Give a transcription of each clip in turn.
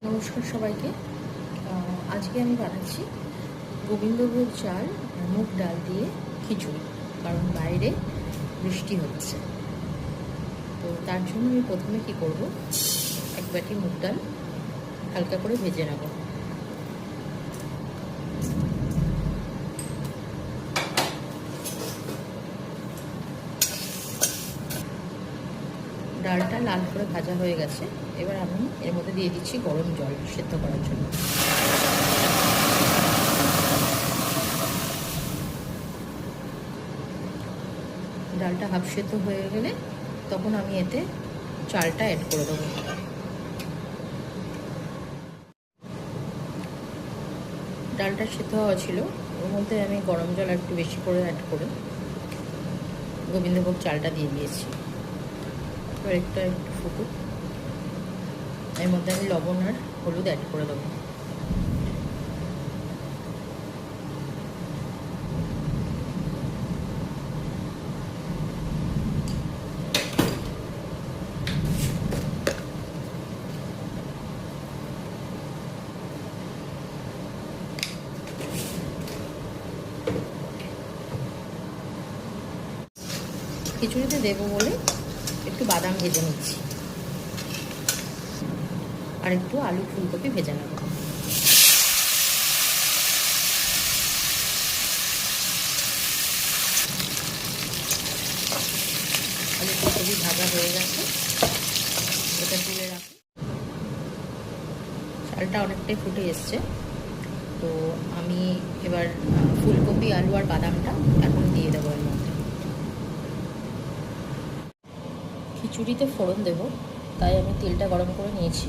নমস্কার সবাইকে। আজকে আমি বানাচ্ছি গোবিন্দভোগ চাল মুগ ডাল দিয়ে খিচুড়ি। কারণ বাইরে বৃষ্টি হচ্ছে, তো তার জন্য আমি প্রথমে কি করব, এক বাটি মুগ ডাল হালকা করে ভেজে নেব। ডালটা লাল করে ভাজা হয়ে গেছে। এবার আমি এর মধ্যে দিয়ে দিচ্ছি গরম জল সেদ্ধ করার জন্য। ডালটা হাফ সেদ্ধ হয়ে গেলে তখন আমি এতে চালটা অ্যাড করে দেবো। ডালটা সেদ্ধ হওয়া ছিল, ওর মধ্যে আমি গরম জল একটু বেশি করে অ্যাড করে গোবিন্দভোগ চালটা দিয়ে দিয়েছি। এবার একটু ফুটুক, এর মধ্যে আমি লবণ আর হলুদ অ্যাড করে দেবো। খিচুড়িতে দেবো বলে একটু বাদাম ভেজে নিচ্ছি আর একটু আলু ফুলকপি ভেজে নেব। আলু ফুলকপি ভাজা হয়ে গেছে, এটা তুলে রাখি। চালটা অনেকটাই ফুটে এসছে, তো আমি এবার ফুলকপি আলু আর বাদামটা এখন দিয়ে দেবো এর মধ্যে। খিচুড়িতে ফোড়ন দেব, তাই আমি তেলটা গরম করে নিয়েছি।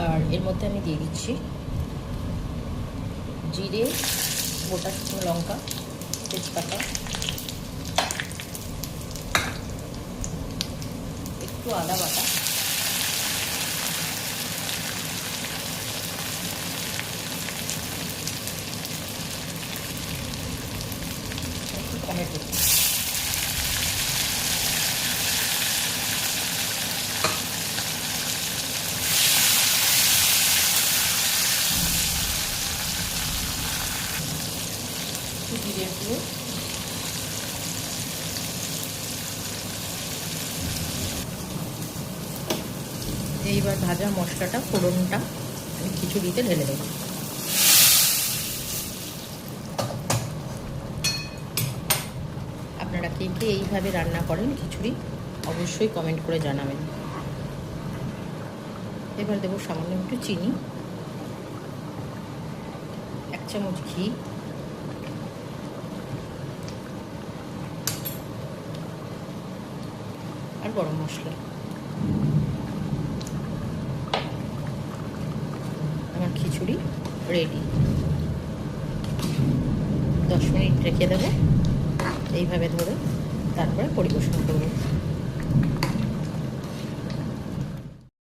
আর এর মধ্যে আমি দিয়ে দিচ্ছি জিরে, গোটা শুকনো লঙ্কা, তেজপাতা, একটু আদা বাটা, একটু টমেটো, জিরের গুঁড়ো, এইবার ভাজা মশলাটা ফোড়নটা আমি খিচুড়িতে ঢেলে দেবো। আপনারা কে কে এইভাবে রান্না করেন খিচুড়ি অবশ্যই কমেন্ট করে জানাবেন। এবার দেবো সামান্য একটু চিনি, 1 চামচ ঘি, আর গরম মশলা। আমার খিচুড়ি রেডি। 10 মিনিট রেখে দেবো এইভাবে ধরে, তারপরে পরিবেশন করবো।